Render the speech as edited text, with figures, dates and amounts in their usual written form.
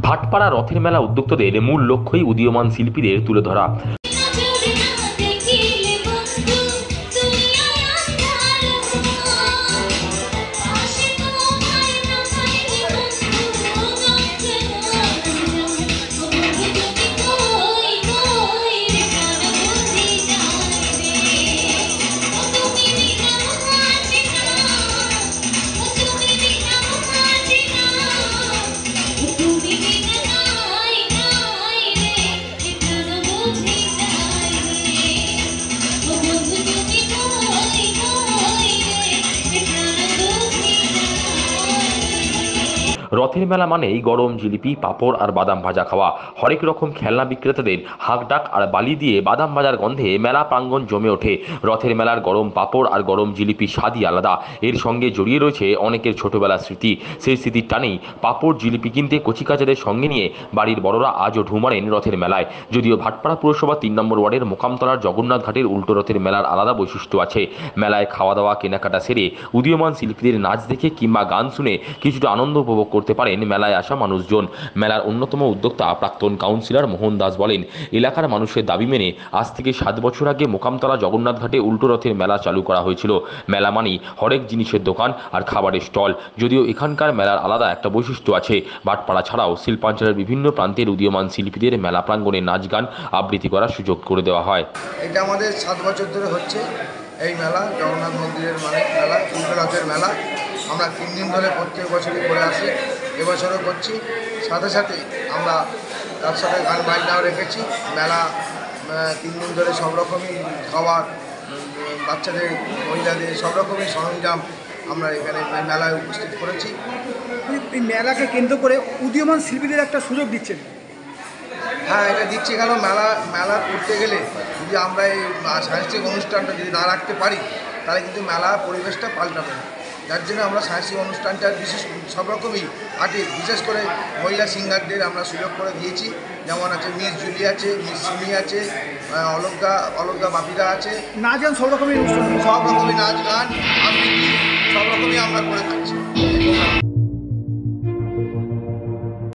ভাটপাড়া রথের মেলা উদ্যোক্তাদের মূল লক্ষ্যই উদীয়মান শিল্পীদের তুলে ধরা। রথের মেলা মানেই গরম জিলিপি, পাঁপড় আর বাদাম ভাজা খাওয়া। হরেক রকম খেলনা বিক্রেতাদের হাঁকডাক আর বালি দিয়ে বাদাম ভাজার গন্ধে মেলা প্রাঙ্গণ জমে ওঠে। রথের মেলার গরম পাঁপড় আর গরম জিলিপির স্বাদই আলাদা। এর সঙ্গে জড়িয়ে রয়েছে অনেকের ছোটবেলার স্মৃতি। সেই স্মৃতির টানেই পাঁপড় জিলিপি কিনতে কচিকাচাদের সঙ্গে নিয়ে বাড়ির বড়রা আজও ঢু মারেন রথের মেলায়। যদিও ভাটপাড়া পুরসভা ৩ নম্বর ওয়ার্ডের মোকামতলার জগন্নাথ ঘাটের উল্টো রথের মেলার আলাদা বৈশিষ্ট্য আছে। মেলায় খাওয়া দাওয়া কেনাকাটা সেরে উদীয়মান শিল্পীদের নাচ দেখে কিংবা গান শুনে কিছুটা আনন্দ উপভোগ করতে পারেন মেলায় আসা মানুষজন। মেলার অন্যতম উদ্যোক্তা প্রাক্তন কাউন্সিলর মোহন দাস বলেন, এলাকার মানুষের দাবি মেনে আজ থেকে 7 বছর আগে মোকামতলা জগন্নাথ ঘাটে উল্টো রথের মেলা চালু করা হয়েছিল। মেলা মানেই হরেক জিনিসের দোকান আর খাবারের স্টল। যদিও এখানকার মেলার আলাদা একটা বৈশিষ্ট্য আছে। ভাটপাড়া ছাড়াও শিল্পাঞ্চলের বিভিন্ন প্রান্তের উদীয়মান শিল্পীদের মেলা প্রাঙ্গণে নাচ গান আবৃত্তি করার সুযোগ করে দেওয়া হয়। এটা আমাদের 7 বছর ধরে হচ্ছে এই মেলা, জগন্নাথ মন্দিরের মেলা, উল্টো রথের মেলা। আমরা 3 দিন ধরে প্রত্যেক বছরই করে আসি, এবছরও করছি। সাথে সাথে আমরা তার সাথে গান বাজনাও রেখেছি। মেলা 3 দিন ধরে সব রকমই খাবার, বাচ্চাদের, মহিলাদের সব রকমই সরঞ্জাম আমরা এখানে মেলায় উপস্থিত করেছি। এই মেলাকে কেন্দ্র করে উদীয়মান শিল্পীদের একটা সুযোগ দিচ্ছেন। হ্যাঁ, এটা দিচ্ছি কেন, মেলা করতে গেলে যদি আমরা এই সাংস্কৃতিক অনুষ্ঠানটা যদি না রাখতে পারি তাহলে কিন্তু মেলা পরিবেশটা পাল্টাবে না। যার জন্য আমরা সাংস্কৃতিক অনুষ্ঠানটা সব রকমই আর্টিস্ট, বিশেষ করে মহিলা সিঙ্গারদের আমরা সুযোগ করে দিয়েছি। যেমন আছে মিস জুলি আছে, মিস সিমি আছে, অলজ্ঞা বাপিরা আছে। নাচ গান সব রকমের অনুষ্ঠান, সব রকমই নাচ গান আবৃত্তি সব রকমই আমরা করে থাকছি।